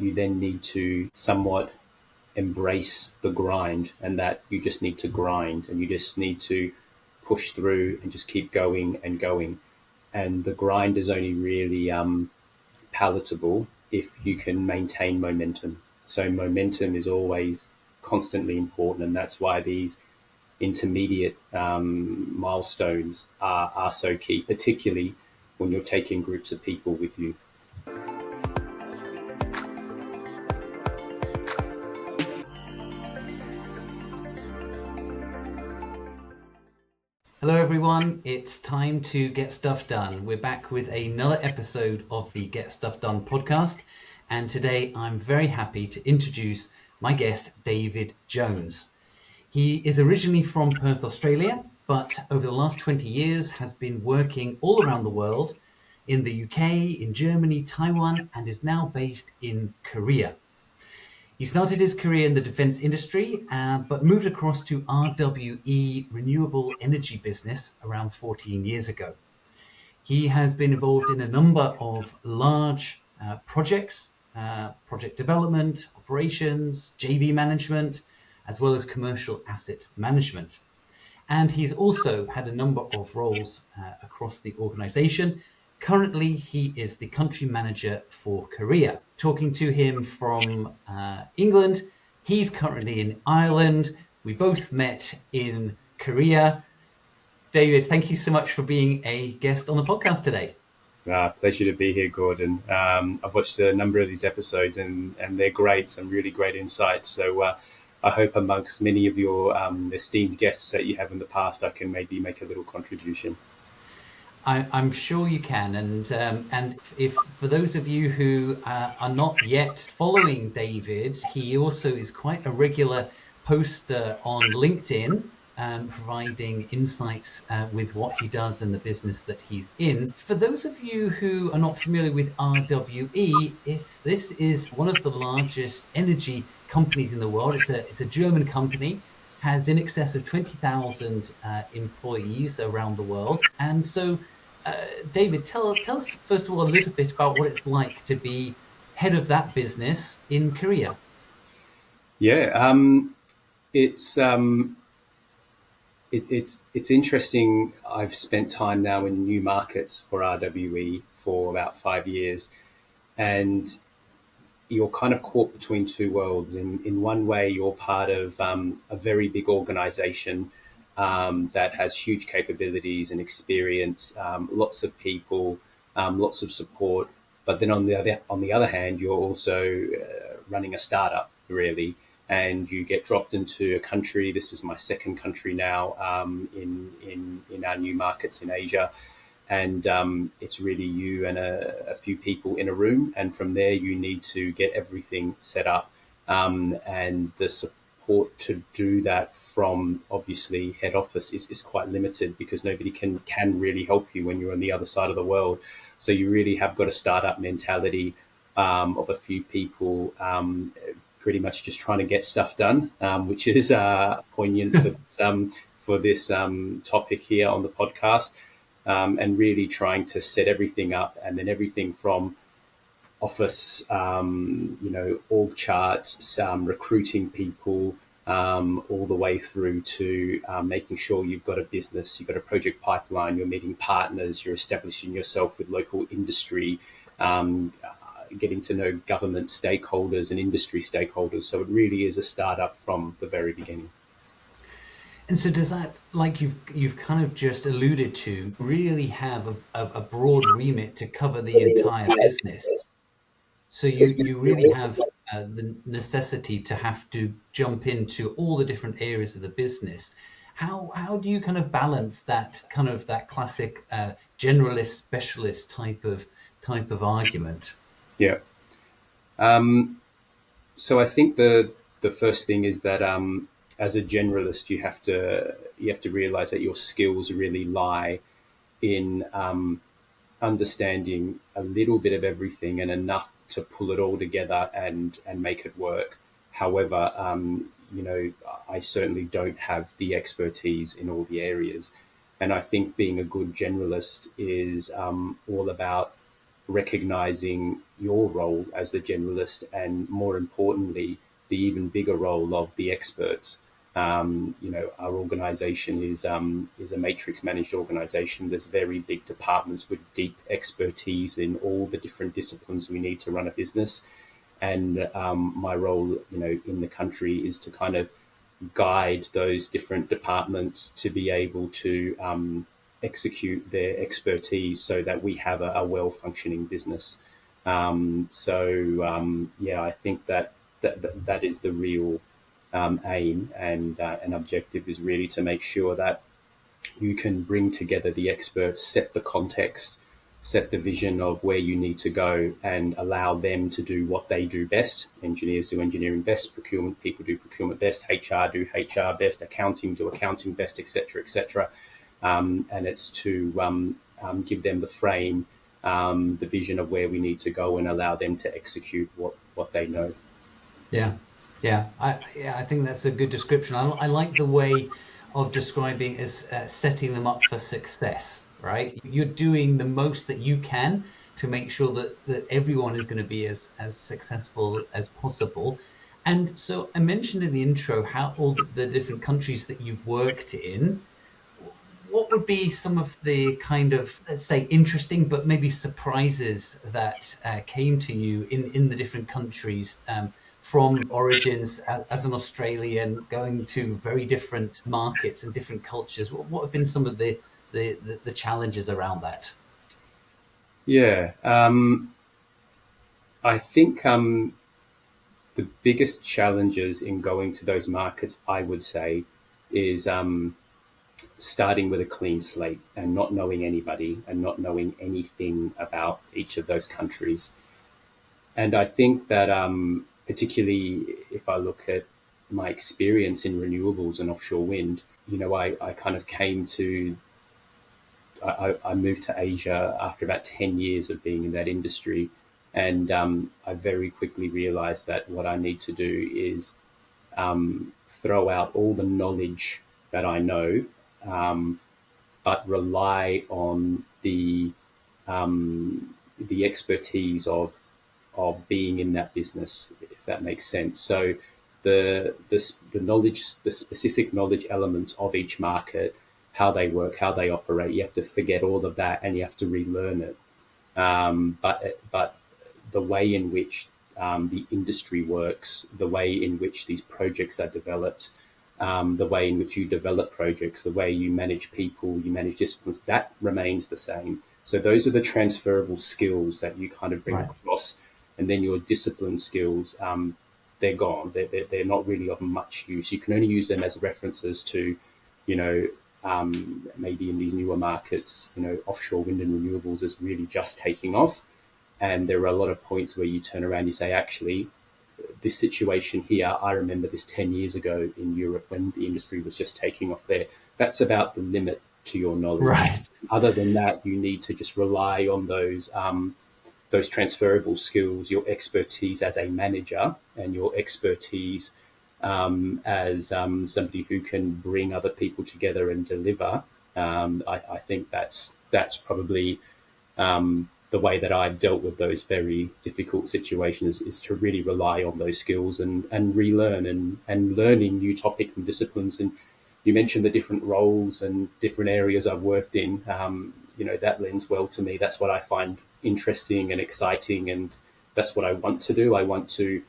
you then need to somewhat embrace the grind, and that you just need to grind and you just need to push through and just keep going and going. And the grind is only really palatable if you can maintain momentum. So momentum is always constantly important, and that's why these intermediate milestones are so key, particularly when you're taking groups of people with you. Hello everyone, it's time to get stuff done. We're back with another episode of the Get Stuff Done podcast, and today I'm very happy to introduce my guest, David Jones. He is originally from Perth, Australia, but over the last 20 years has been working all around the world, in the UK, in Germany, Taiwan, and is now based in Korea. He started his career in the defense industry, but moved across to RWE renewable energy business around 14 years ago. He has been involved in a number of large projects, project development, operations, JV management, as well as commercial asset management. And he's also had a number of roles across the organization. Currently, he is the country manager for Korea. Talking to him from England, he's currently in Ireland. We both met in Korea. David, thank you so much for being a guest on the podcast today. Pleasure to be here, Gordon. I've watched a number of these episodes and they're great, some really great insights. So I hope amongst many of your esteemed guests that you have in the past, I can maybe make a little contribution. I'm sure you can, and if for those of you who are not yet following David, he also is quite a regular poster on LinkedIn, providing insights with what he does and the business that he's in. For those of you who are not familiar with RWE, this is one of the largest energy companies in the world. It's a German company, has in excess of 20,000 employees around the world, and so. David, tell us first of all a little bit about what it's like to be head of that business in Korea. Yeah, it's interesting. I've spent time now in new markets for RWE for about 5 years, and you're kind of caught between two worlds. In one way, you're part of a very big organization that has huge capabilities and experience, lots of people, lots of support. But then on the other hand, you're also running a startup, really, and you get dropped into a country. This is my second country now in our new markets in Asia. And it's really you and a few people in a room. And from there, you need to get everything set up. And the support to do that from obviously head office is quite limited, because nobody can really help you when you're on the other side of the world. So you really have got a startup mentality of a few people, pretty much just trying to get stuff done, which is poignant for this topic here on the podcast. And really trying to set everything up, and then everything from office, org charts, recruiting people, all the way through to making sure you've got a business, you've got a project pipeline, you're meeting partners, you're establishing yourself with local industry, getting to know government stakeholders and industry stakeholders. So it really is a startup from the very beginning. And so does that, like you've kind of just alluded to, really have a broad remit to cover the entire business? So you really have the necessity to have to jump into all the different areas of the business. How do you kind of balance that classic generalist specialist type of argument? Yeah. So I think the first thing is that as a generalist, you have to realize that your skills really lie in understanding a little bit of everything and enough to pull it all together and make it work. However, I certainly don't have the expertise in all the areas. And I think being a good generalist is all about recognizing your role as the generalist, and more importantly, the even bigger role of the experts. Our organization is a matrix managed organization. There's very big departments with deep expertise in all the different disciplines we need to run a business. And my role, in the country is to kind of guide those different departments to be able to execute their expertise so that we have a well-functioning business. I think that is the real aim, and an objective is really to make sure that you can bring together the experts, set the context, set the vision of where you need to go, and allow them to do what they do best. Engineers do engineering best, procurement people do procurement best, HR do HR best, accounting do accounting best, etc., etc. And it's to give them the frame, the vision of where we need to go, and allow them to execute what they know. Yeah, yeah, I think that's a good description. I like the way of describing as setting them up for success, right? You're doing the most that you can to make sure that everyone is going to be as successful as possible. And so I mentioned in the intro how all the different countries that you've worked in. What would be some of the kind of, let's say, interesting but maybe surprises that came to you in the different countries, from origins as an Australian going to very different markets and different cultures? What have been some of the challenges around that? Yeah, I think the biggest challenges in going to those markets, I would say, is starting with a clean slate and not knowing anybody and not knowing anything about each of those countries. And I think that, particularly if I look at my experience in renewables and offshore wind, I kind of came to, I moved to Asia after about 10 years of being in that industry. And I very quickly realized that what I need to do is throw out all the knowledge that I know, but rely on the expertise of being in that business, if that makes sense. So the knowledge, the specific knowledge elements of each market, how they work, how they operate, you have to forget all of that and you have to relearn it. But the way in which the industry works, the way in which these projects are developed, the way in which you develop projects, the way you manage people, you manage disciplines, that remains the same. So those are the transferable skills that you kind of bring across. And then your discipline skills, they're gone. They're not really of much use. You can only use them as references to, maybe in these newer markets, offshore wind and renewables is really just taking off. And there are a lot of points where you turn around and you say, actually, this situation here, I remember this 10 years ago in Europe when the industry was just taking off there. That's about the limit to your knowledge. Right. Other than that, you need to just rely on those transferable skills, your expertise as a manager and your expertise as somebody who can bring other people together and deliver. I think that's probably the way that I've dealt with those very difficult situations, is to really rely on those skills and relearn and learning new topics and disciplines. And you mentioned the different roles and different areas I've worked in. That lends well to me. That's what I find interesting and exciting, and that's what I want to do. I want to,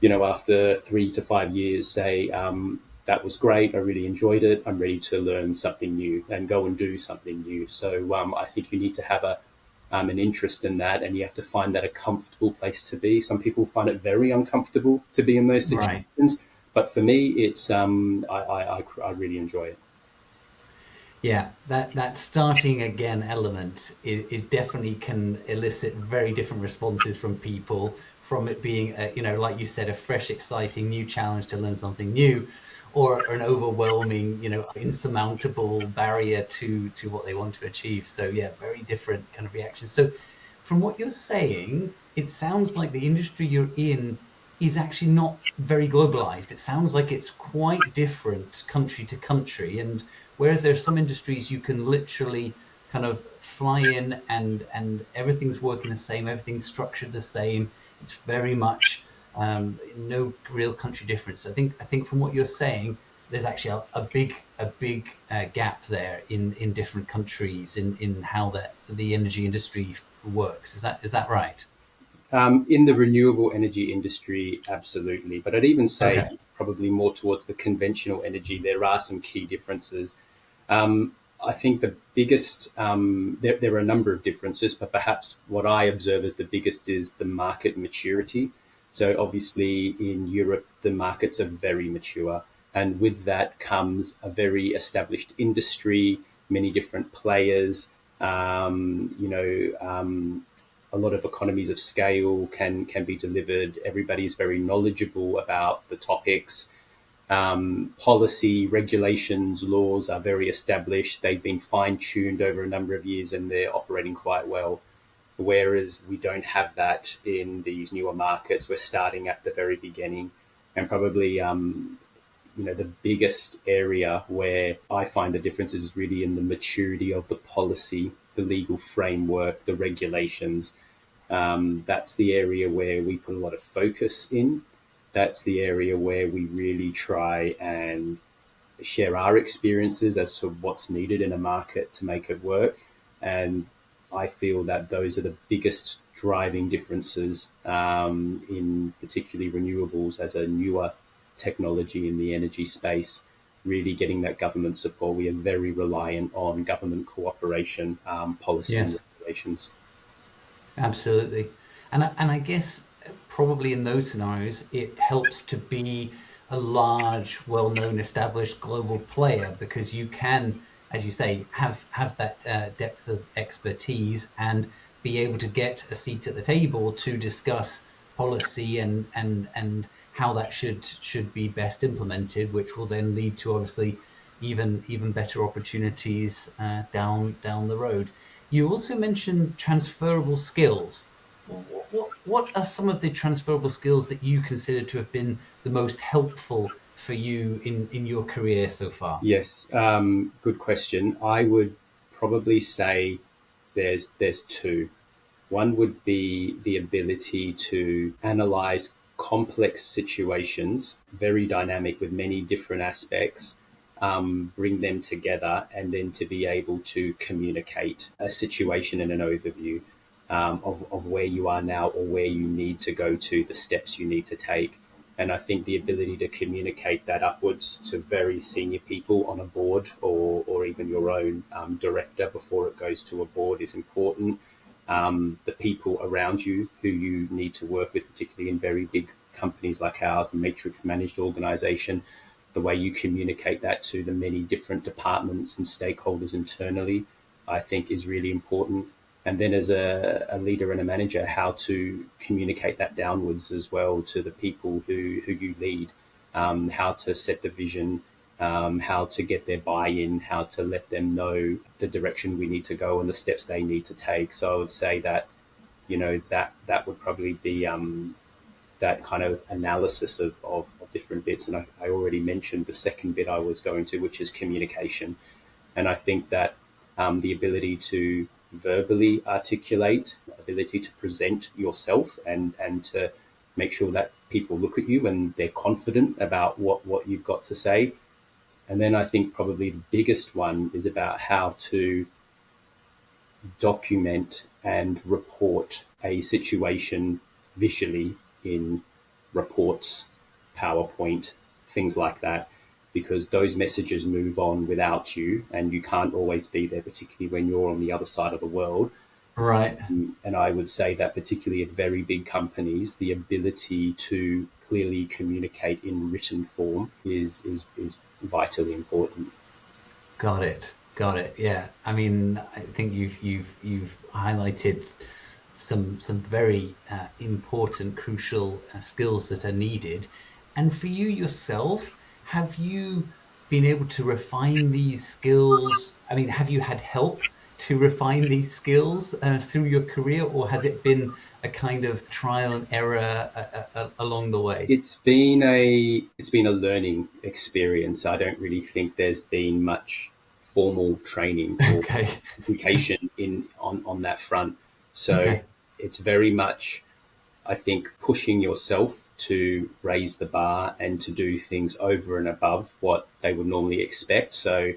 after 3 to 5 years, say, that was great, I really enjoyed it, I'm ready to learn something new and go and do something new. So I think you need to have an interest in that, and you have to find that a comfortable place to be. Some people find it very uncomfortable to be in those situations, Right. but for me, it's I really enjoy it. Yeah, that starting again element is definitely can elicit very different responses from people, from it being like you said, a fresh, exciting new challenge to learn something new, or an overwhelming, insurmountable barrier to what they want to achieve. So yeah, very different kind of reactions. So from what you're saying, it sounds like the industry you're in is actually not very globalized. It sounds like it's quite different country to country. And whereas there's some industries you can literally kind of fly in and everything's working the same, everything's structured the same. It's very much no real country difference. I think from what you're saying, there's actually a big gap there in different countries in how the energy industry works. Is that right? In the renewable energy industry, absolutely. But I'd even say Okay. probably more towards the conventional energy, there are some key differences. I think the biggest, there are a number of differences, but perhaps what I observe as the biggest is the market maturity. So obviously in Europe, the markets are very mature. And with that comes a very established industry, many different players, a lot of economies of scale can be delivered. Everybody's very knowledgeable about the topics. Policy, regulations, laws are very established. They've been fine tuned over a number of years and they're operating quite well. Whereas we don't have that in these newer markets. We're starting at the very beginning, and probably the biggest area where I find the difference is really in the maturity of the policy, the legal framework, the regulations. That's the area where we put a lot of focus in. That's the area where we really try and share our experiences as to what's needed in a market to make it work. And I feel that those are the biggest driving differences in particularly renewables as a newer technology in the energy space, really getting that government support. We are very reliant on government cooperation, policy and Yes. regulations. Absolutely. And I guess probably in those scenarios, it helps to be a large, well-known, established global player because you can, as you say, have that depth of expertise and be able to get a seat at the table to discuss policy and how that should be best implemented, which will then lead to obviously even better opportunities down the road. You also mentioned transferable skills. What are some of the transferable skills that you consider to have been the most helpful for you in your career so far? Yes, good question. I would probably say there's two. One would be the ability to analyze complex situations, very dynamic with many different aspects, bring them together, and then to be able to communicate a situation and an overview of where you are now or where you need to go to, the steps you need to take. And I think the ability to communicate that upwards to very senior people on a board or even your own director before it goes to a board is important. The people around you who you need to work with, particularly in very big companies like ours, a matrix managed organization, the way you communicate that to the many different departments and stakeholders internally, I think is really important. And then as a leader and a manager, how to communicate that downwards as well to the people who you lead, how to set the vision, how to get their buy-in, how to let them know the direction we need to go and the steps they need to take. So I would say that, that would probably be that kind of analysis of different bits. And I already mentioned the second bit I was going to, which is communication. And I think that the ability to verbally articulate, ability to present yourself and to make sure that people look at you and they're confident about what you've got to say. And then I think probably the biggest one is about how to document and report a situation visually in reports, PowerPoint, things like that, because those messages move on without you and you can't always be there, particularly when you're on the other side of the world. Right. And I would say that particularly at very big companies, the ability to clearly communicate in written form is vitally important. Got it. Got it. Yeah. I mean, I think you've highlighted some very important, crucial skills that are needed. And for you yourself, have you been able to refine these skills? I mean, have you had help to refine these skills through your career, or has it been a kind of trial and error along the way? It's been a learning experience. I don't really think there's been much formal training or Okay. education on that front. So Okay. it's very much, I think, pushing yourself to raise the bar and to do things over and above what they would normally expect. So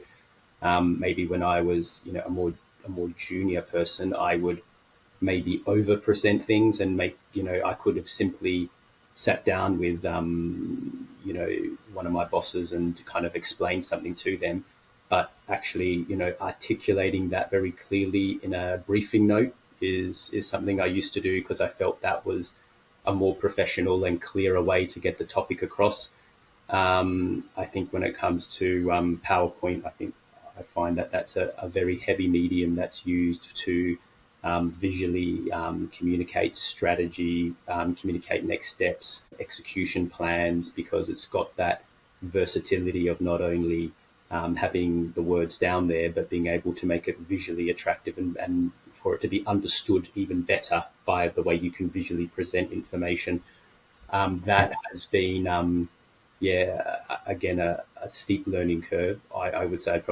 maybe when I was, a more junior person, I would maybe over present things and I could have simply sat down with, one of my bosses and kind of explained something to them. But actually, articulating that very clearly in a briefing note is something I used to do because I felt that was a more professional and clearer way to get the topic across. I think when it comes to PowerPoint, I find that that's a very heavy medium that's used to visually communicate strategy, communicate next steps, execution plans, because it's got that versatility of not only having the words down there, but being able to make it visually attractive and for it to be understood even better by the way you can visually present information. Yeah. That has been, again, a steep learning curve. I would say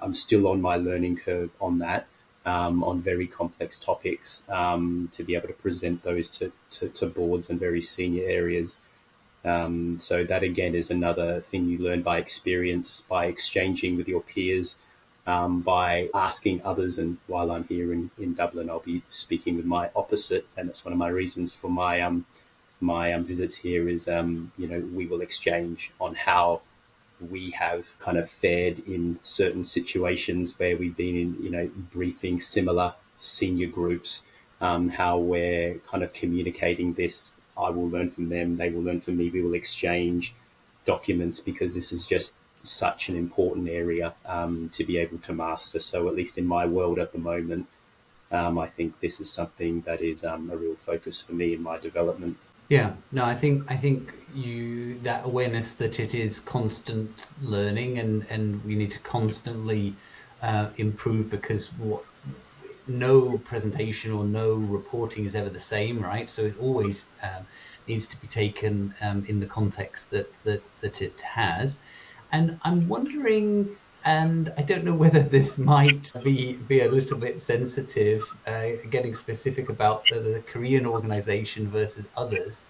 I'm still on my learning curve on that, on very complex topics, to be able to present those to boards and very senior areas. So that again is another thing you learn by experience, by exchanging with your peers, by asking others. And while I'm here in Dublin, I'll be speaking with my opposite, and that's one of my reasons for my visits here is, we will exchange on how we have kind of fared in certain situations where we've been in, briefing similar senior groups, how we're kind of communicating this. I will learn from them, they will learn from me. We will exchange documents because this is just such an important area to be able to master. So at least in my world at the moment, I think this is something that is a real focus for me in my development. Yeah, no, I think that awareness that it is constant learning, and we need to constantly improve, because no presentation or no reporting is ever the same, right? So it always needs to be taken in the context that it has. And I'm wondering, and I don't know whether this might be a little bit sensitive, getting specific about the Korean organization versus others.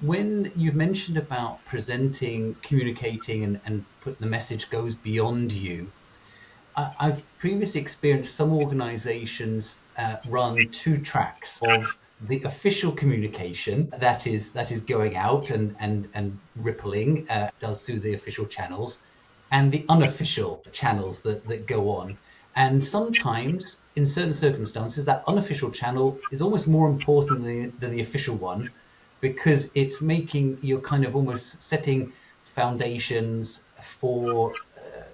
When you've mentioned about presenting, communicating, and put the message goes beyond you, I've previously experienced some organizations run two tracks of the official communication that is going out and rippling, does through the official channels, and the unofficial channels that go on. And sometimes, in certain circumstances, that unofficial channel is almost more important than the official one, because it's making, you're kind of almost setting foundations for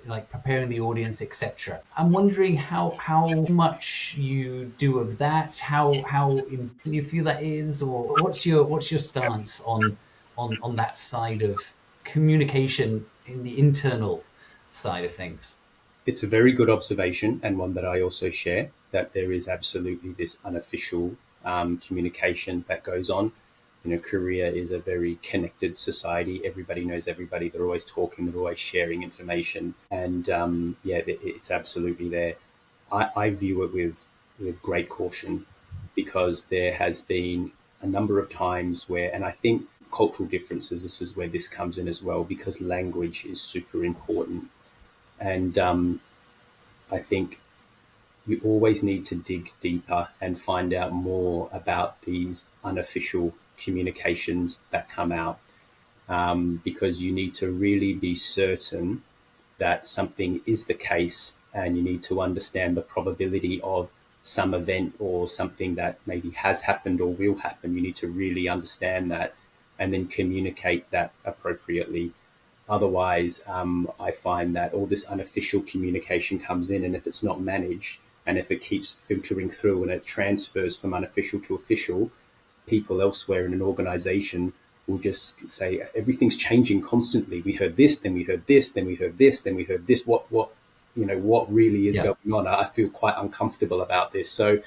like preparing the audience, etc. I'm wondering how much you do of that, how important you feel that is, or what's your stance on that side of communication in the internal side of things. It's a very good observation, and one that I also share, that there is absolutely this unofficial communication that goes on. Korea is a very connected society. Everybody knows everybody. They're always talking. They're always sharing information, and it's absolutely there. I view it with great caution, because there has been a number of times where, and I think cultural differences. This is where this comes in as well, because language is super important. And I think you always need to dig deeper and find out more about these unofficial communications that come out, because you need to really be certain that something is the case, and you need to understand the probability of some event or something that maybe has happened or will happen. You need to really understand that and then communicate that appropriately. Otherwise, I find that all this unofficial communication comes in, and if it's not managed, and if it keeps filtering through and it transfers from unofficial to official, people elsewhere in an organization will just say everything's changing constantly. We heard this, then we heard this, then we heard this, then we heard this. What really is Yeah, going on? I feel quite uncomfortable about this. So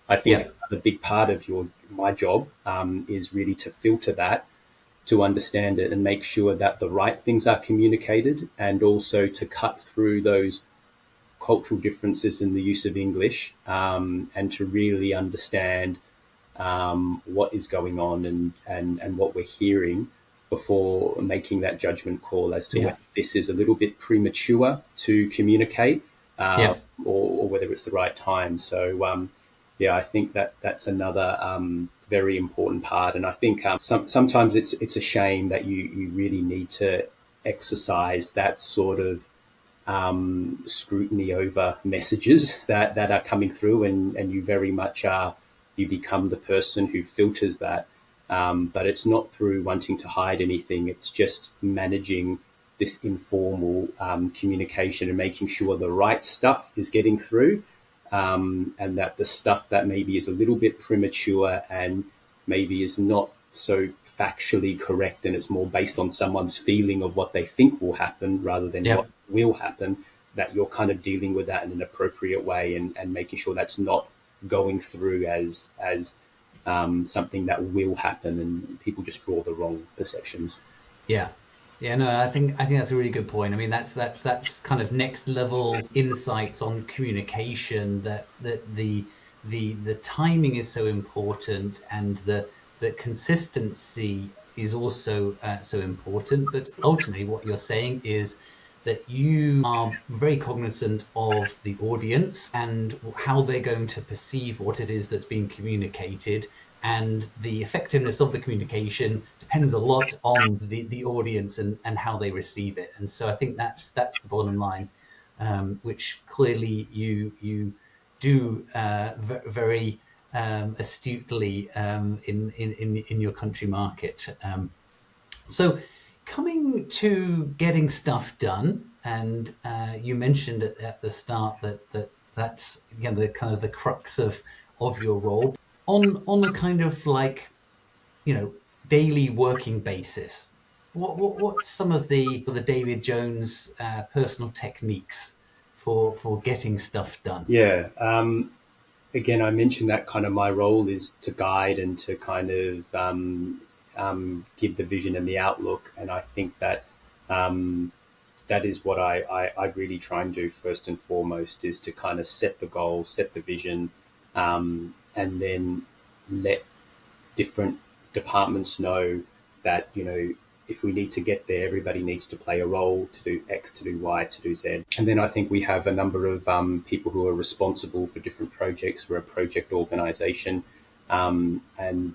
I think yeah, the big part of my job is really to filter that, to understand it and make sure that the right things are communicated, and also to cut through those cultural differences in the use of English, and to really understand what is going on and what we're hearing before making that judgment call as to Yeah. whether this is a little bit premature to communicate, Yeah. or whether it's the right time. So, yeah, I think that that's another very important part. And I think sometimes it's a shame that you really need to exercise that sort of scrutiny over messages that are coming through, and you very much are, you become the person who filters that. But it's not through wanting to hide anything. It's just managing this informal communication and making sure the right stuff is getting through, and that the stuff that maybe is a little bit premature and maybe is not so factually correct, and it's more based on someone's feeling of what they think will happen rather than Yeah. what will happen, that you're kind of dealing with that in an appropriate way, and making sure that's not going through as something that will happen, and people just draw the wrong perceptions. Yeah. Yeah, no, I think that's a really good point. I mean, that's kind of next level insights on communication, that the timing is so important, and the consistency is also so important. But ultimately, what you're saying is that you are very cognizant of the audience and how they're going to perceive what it is that's being communicated, and the effectiveness of the communication depends a lot on the audience and how they receive it. And so I think that's the bottom line, which clearly you do very astutely in your country market. So coming to getting stuff done, and you mentioned at the start that's, again, the kind of the crux of your role on a kind of like, daily working basis. What's some of the David Jones personal techniques for getting stuff done? Yeah. Again, I mentioned that kind of my role is to guide and to kind of give the vision and the outlook. And I think that that is what I really try and do first and foremost, is to kind of set the goal, set the vision, and then let different departments know that, if we need to get there, everybody needs to play a role to do X, to do Y, to do Z. And then I think we have a number of people who are responsible for different projects. We're a project organization. And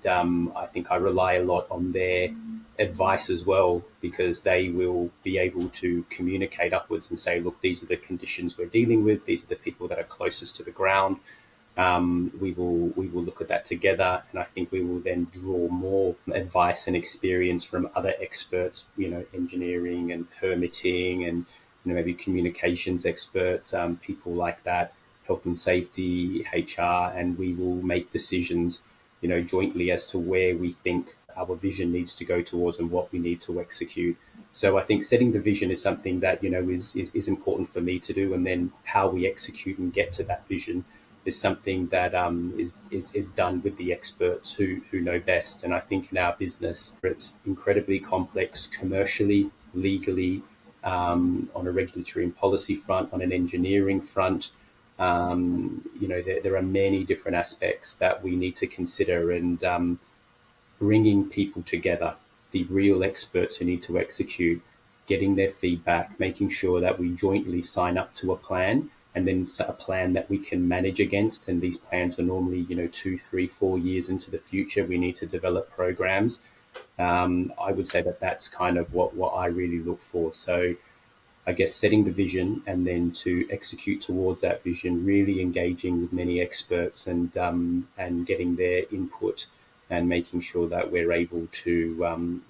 I think I rely a lot on their advice as well, because they will be able to communicate upwards and say, look, these are the conditions we're dealing with. These are the people that are closest to the ground. We will look at that together, and I think we will then draw more advice and experience from other experts, engineering and permitting, and maybe communications experts, people like that, health and safety, HR, and we will make decisions, jointly as to where we think our vision needs to go towards and what we need to execute. So I think setting the vision is something that is important for me to do, and then how we execute and get to that vision is something that is done with the experts who know best. And I think in our business, it's incredibly complex commercially, legally, on a regulatory and policy front, on an engineering front. There are many different aspects that we need to consider, and bringing people together, the real experts who need to execute, getting their feedback, making sure that we jointly sign up to a plan, and then a plan that we can manage against. And these plans are normally, 2, 3, 4 years into the future. We need to develop programs. I would say that that's kind of what I really look for. So I guess setting the vision and then to execute towards that vision, really engaging with many experts, and getting their input, and making sure that we're able to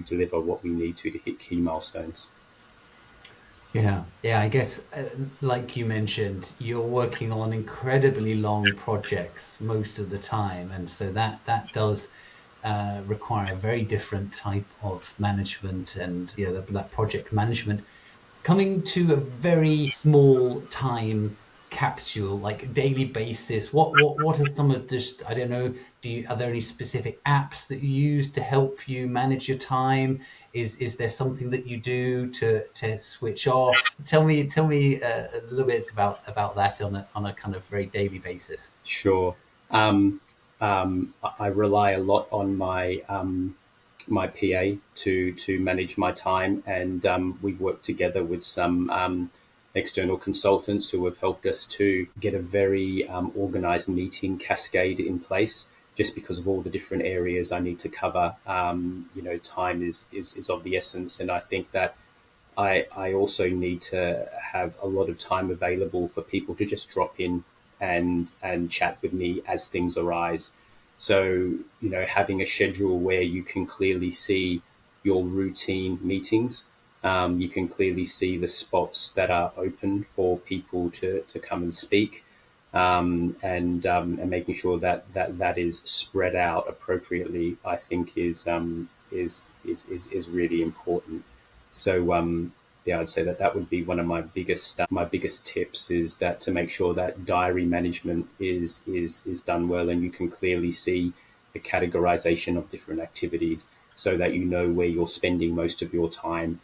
deliver what we need to hit key milestones. Yeah, yeah. I guess, like you mentioned, you're working on incredibly long projects most of the time, and so that does require a very different type of management, and that project management. Coming to a very small time capsule, like daily basis? What are some of just, I don't know, are there any specific apps that you use to help you manage your time? Is there something that you do to switch off? Tell me a little bit about that on a kind of very daily basis. Sure. I rely a lot on my PA to manage my time, and we've worked together with some external consultants who have helped us to get a very organized meeting cascade in place. Just because of all the different areas I need to cover, time is of the essence, and I think that I also need to have a lot of time available for people to just drop in and chat with me as things arise. So, having a schedule where you can clearly see your routine meetings, you can clearly see the spots that are open for people to come and speak, and making sure that is spread out appropriately, I think is really important. So yeah, I'd say that would be one of my biggest tips, is that to make sure that diary management is done well, and you can clearly see the categorization of different activities, so that you know where you're spending most of your time.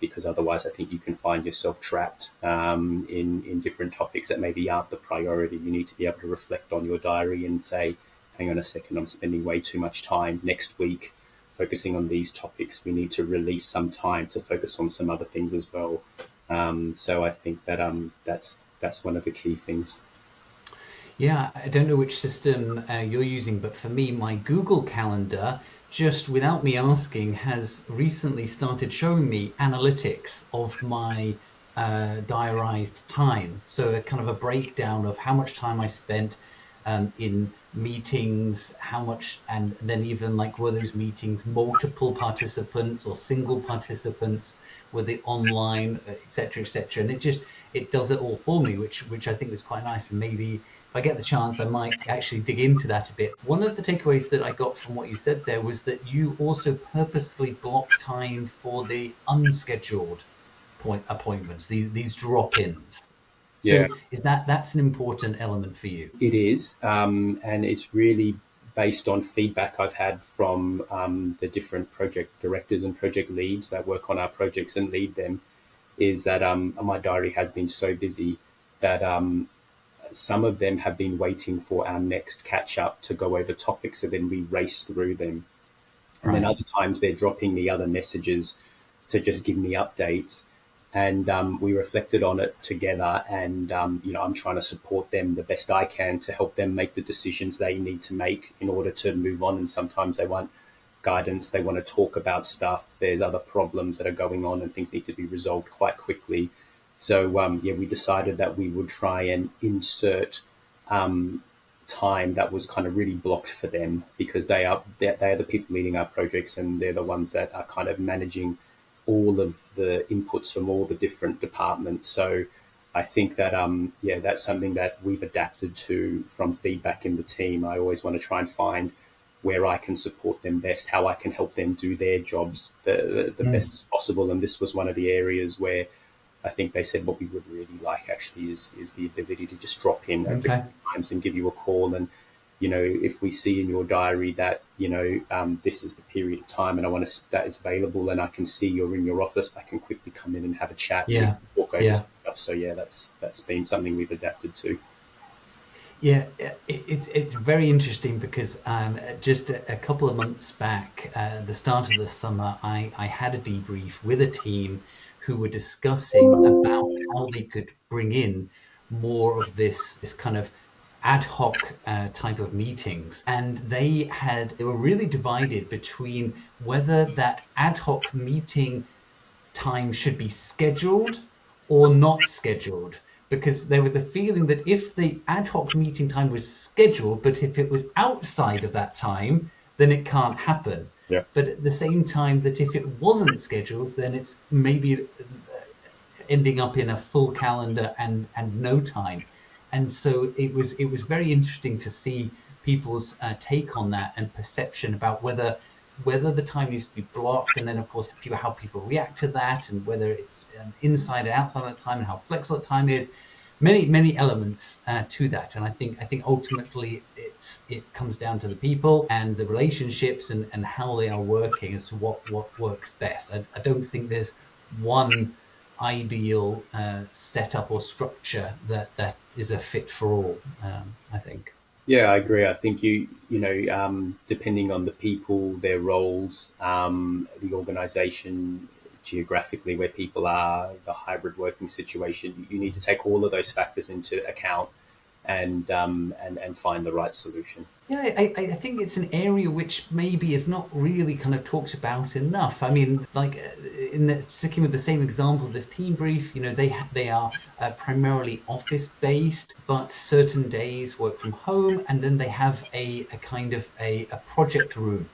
Because otherwise, I think you can find yourself trapped in different topics that maybe aren't the priority. You need to be able to reflect on your diary and say, "Hang on a second, I'm spending way too much time next week focusing on these topics. We need to release some time to focus on some other things as well." So I think that that's one of the key things. Yeah, I don't know which system you're using, but for me, my Google Calendar, just without me asking, has recently started showing me analytics of my diarized time. So a kind of a breakdown of how much time I spent in meetings, how much, and then even like, were those meetings multiple participants or single participants, were they online, etc., etc. And it does it all for me, which I think is quite nice. And maybe if I get the chance, I might actually dig into that a bit. One of the takeaways that I got from what you said there was that you also purposely block time for the unscheduled appointments, these drop-ins. Yeah, So is that's an important element for you? it is, and it's really based on feedback I've had from the different project directors and project leads that work on our projects and lead them. Is that my diary has been so busy that some of them have been waiting for our next catch up to go over topics, so then we race through them. And then Right. other times they're dropping me other messages to just give me updates. And we reflected on it together. And, I'm trying to support them the best I can to help them make the decisions they need to make in order to move on. And sometimes they want guidance, they want to talk about stuff. There's other problems that are going on and things need to be resolved quite quickly. So, yeah, we decided that we would try and insert time that was kind of really blocked for them, because they are the people leading our projects, and they're the ones that are kind of managing all of the inputs from all the different departments. So I think that yeah, that's something that we've adapted to from feedback in the team. I always want to try and find where I can support them best, how I can help them do their jobs the Mm. best as possible. And this was one of the areas where I think they said what we would really like actually is the ability to just drop in at Okay. different times and give you a call. And, if we see in your diary that, this is the period of time and I want to, that is available, and I can see you're in your office, I can quickly come in and have a chat and we Yeah. can talk over Yeah. some stuff. So yeah, that's been something we've adapted to. Yeah, it's very interesting because just a couple of months back, the start of the summer, I had a debrief with a team who were discussing about how they could bring in more of this kind of ad hoc type of meetings, and they were really divided between whether that ad hoc meeting time should be scheduled or not scheduled, because there was a feeling that if the ad hoc meeting time was scheduled, but if it was outside of that time, then it can't happen. Yeah. But at the same time, that if it wasn't scheduled, then it's maybe ending up in a full calendar and no time. And so it was very interesting to see people's take on that and perception about whether the time needs to be blocked, and then of course people, how people react to that, and whether it's inside and outside of that time, and how flexible the time is. many elements to that. And I think ultimately it comes down to the people and the relationships and how they are working as to what works best. I don't think there's one ideal setup or structure that is a fit for all. I think. Yeah, I agree. I think depending on the people, their roles, the organisation, geographically where people are, the hybrid working situation, you need to take all of those factors into account and find the right solution. Yeah, I think it's an area which maybe is not really kind of talked about enough. I mean, like sticking with the same example of this team brief, they are primarily office based, but certain days work from home, and then they have a kind of a project room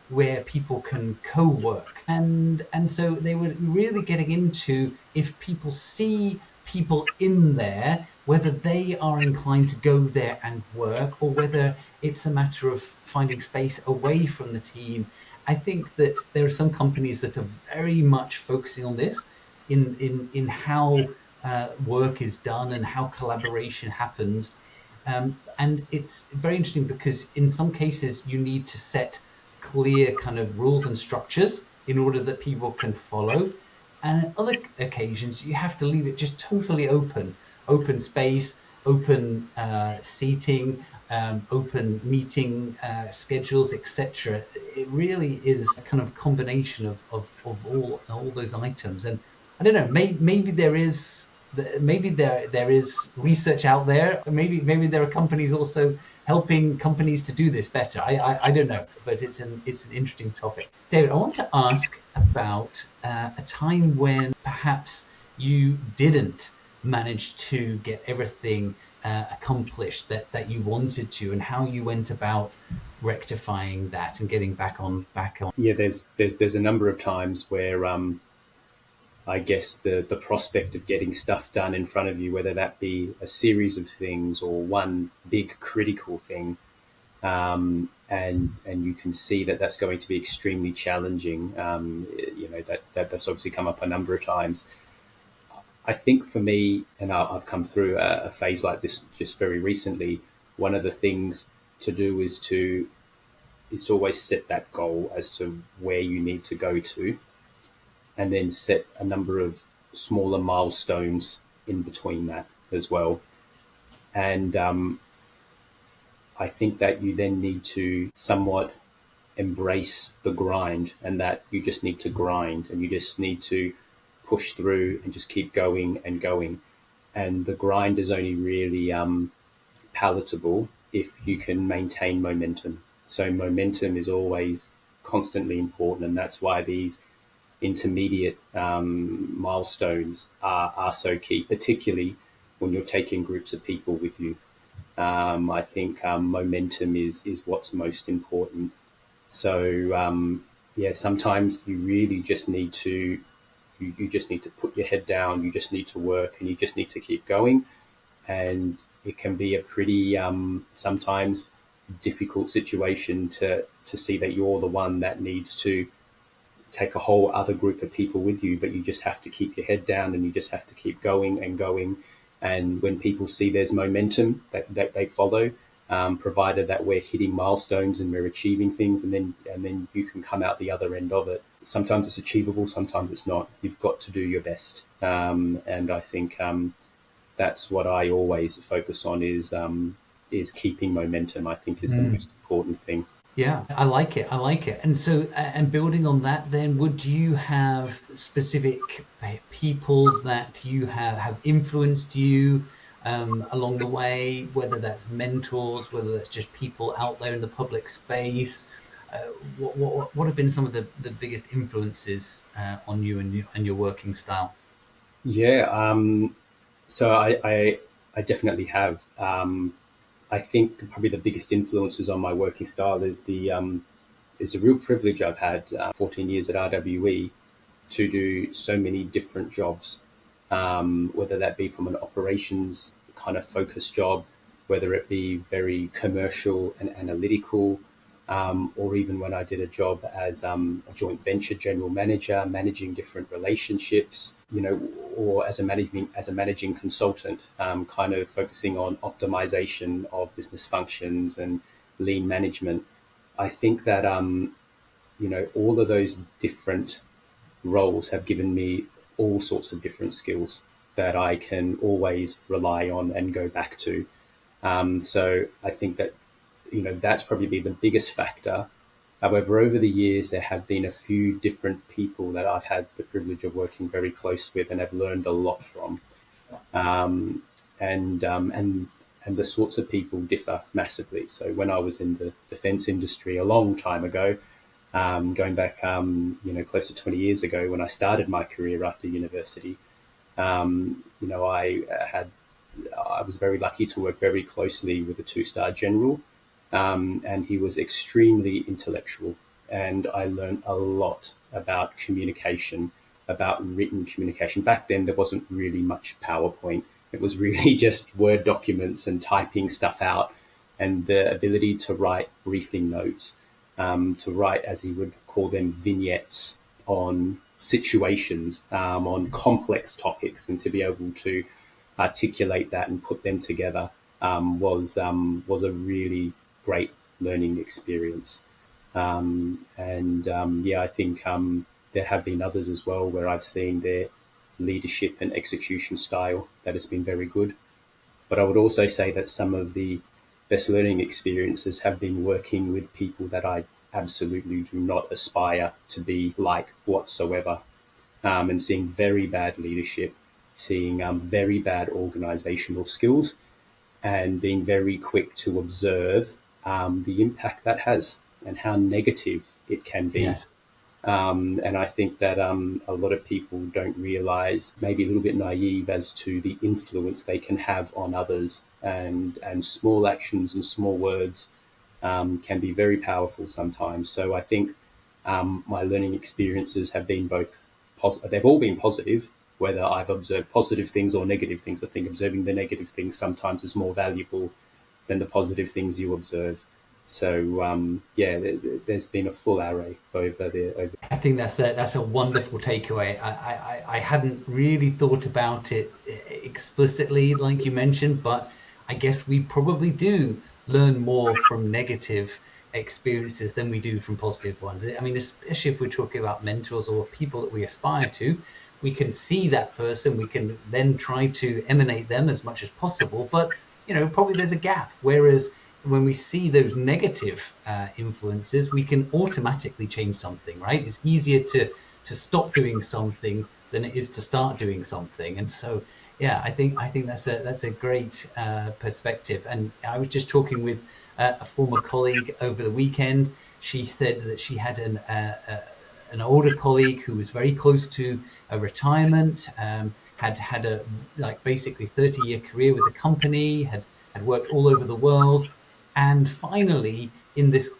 where people can co-work, and so they were really getting into if people see people in there, whether they are inclined to go there and work, or whether it's a matter of finding space away from the team. I think that there are some companies that are very much focusing on this in how work is done and how collaboration happens. And it's very interesting because in some cases you need to set clear kind of rules and structures in order that people can follow. And other occasions, you have to leave it just totally open space, open seating, open meeting schedules, etc. It really is a kind of combination of all those items. And I don't know, maybe there is research out there. Maybe there are companies also helping companies to do this better. I don't know, but it's an interesting topic. David, I want to ask about a time when perhaps you didn't manage to get everything accomplished that you wanted to, and how you went about rectifying that and getting back on. Yeah, there's a number of times where I guess the prospect of getting stuff done in front of you, whether that be a series of things or one big critical thing, and you can see that that's going to be extremely challenging. That's obviously come up a number of times. I think for me, and I've come through a phase like this just very recently. One of the things to do is to always set that goal as to where you need to go to, and then set a number of smaller milestones in between that as well. And I think that you then need to somewhat embrace the grind, and that you just need to grind and you just need to push through and just keep going and going. And the grind is only really palatable if you can maintain momentum. So momentum is always constantly important, and that's why these intermediate milestones are so key, particularly when you're taking groups of people with you. I think momentum is what's most important. So yeah, sometimes you really just need to you just need to put your head down. You just need to work, and you just need to keep going. And it can be a pretty sometimes difficult situation to see that you're the one that needs to take a whole other group of people with you, but you just have to keep your head down and you just have to keep going and going. And when people see there's momentum that they follow, provided that we're hitting milestones and we're achieving things, and then you can come out the other end of it. Sometimes it's achievable, sometimes it's not. You've got to do your best, and I think that's what I always focus on is keeping momentum. I think is the most important thing. Yeah, I like it. I like it. And so, and building on that, then, would you have specific people that you have influenced you along the way, whether that's mentors, whether that's just people out there in the public space? What have been some of the biggest influences on you and your working style? Yeah, so I definitely have. I think probably the biggest influences on my working style is a real privilege I've had 14 years at RWE to do so many different jobs, whether that be from an operations kind of focused job, whether it be very commercial and analytical, or even when I did a job as a joint venture general manager, managing different relationships, or as a managing consultant, kind of focusing on optimization of business functions and lean management. I think that all of those different roles have given me all sorts of different skills that I can always rely on and go back to. So I think that that's probably been the biggest factor. However, over the years, there have been a few different people that I've had the privilege of working very close with and have learned a lot from. And the sorts of people differ massively. So when I was in the defence industry a long time ago, going back, close to 20 years ago, when I started my career after university, I was very lucky to work very closely with a two-star general, and he was extremely intellectual. And I learned a lot about communication, about written communication. Back then, there wasn't really much PowerPoint. It was really just Word documents and typing stuff out, and the ability to write briefing notes, to write, as he would call them, vignettes on situations, on complex topics, and to be able to articulate that and put them together was a really great learning experience. I think there have been others as well where I've seen their leadership and execution style that has been very good. But I would also say that some of the best learning experiences have been working with people that I absolutely do not aspire to be like whatsoever, and seeing very bad leadership, seeing very bad organizational skills, and being very quick to observe the impact that has and how negative it can be. Yes. And I think that a lot of people don't realize, maybe a little bit naive as to the influence they can have on others, and small actions and small words can be very powerful sometimes. So I think my learning experiences have been they've all been positive, whether I've observed positive things or negative things. I think observing the negative things sometimes is more valuable than the positive things you observe. So there's been a full array over there. I think that's a wonderful takeaway. I hadn't really thought about it explicitly, like you mentioned, but I guess we probably do learn more from negative experiences than we do from positive ones. I mean, especially if we're talking about mentors or people that we aspire to, we can see that person, we can then try to emanate them as much as possible, but probably there's a gap. Whereas when we see those negative influences, we can automatically change something, right? It's easier to stop doing something than it is to start doing something. And so, yeah, I think that's a great perspective. And I was just talking with a former colleague over the weekend. She said that she had an older colleague who was very close to a retirement, had a basically 30-year career with the company, had worked all over the world. And finally, in this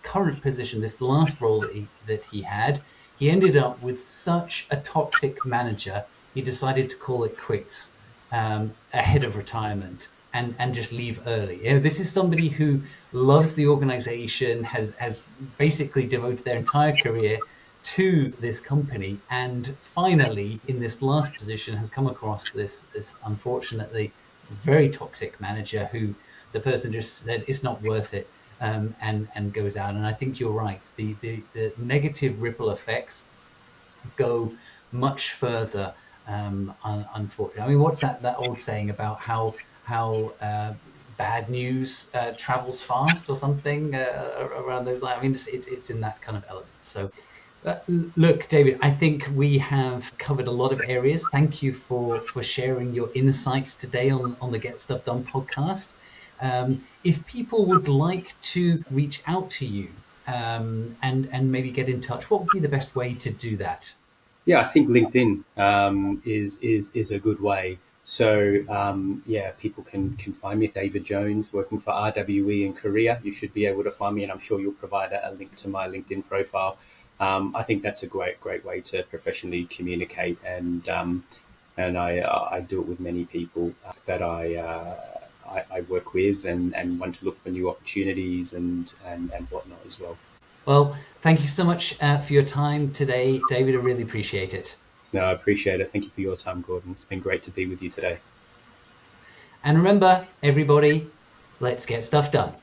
current position, this last role that he had, he ended up with such a toxic manager, he decided to call it quits ahead of retirement and just leave early. This is somebody who loves the organization, has basically devoted their entire career to this company, and finally, in this last position, has come across this unfortunately very toxic manager who the person just said it's not worth it, and goes out. And I think you're right. The negative ripple effects go much further. Unfortunately, I mean, what's that old saying about how bad news travels fast or something around those lines? I mean, it's in that kind of element. So. Look, David, I think we have covered a lot of areas. Thank you for sharing your insights today on the Get Stuff Done podcast. If people would like to reach out to you and maybe get in touch, what would be the best way to do that? Yeah, I think LinkedIn is a good way. So people can find me, David Jones, working for RWE in Korea. You should be able to find me, and I'm sure you'll provide a link to my LinkedIn profile. I think that's a great way to professionally communicate, and I do it with many people that I work with and want to look for new opportunities and whatnot as well. Well, thank you so much for your time today, David. I really appreciate it. No, I appreciate it. Thank you for your time, Gordon. It's been great to be with you today. And remember, everybody, let's get stuff done.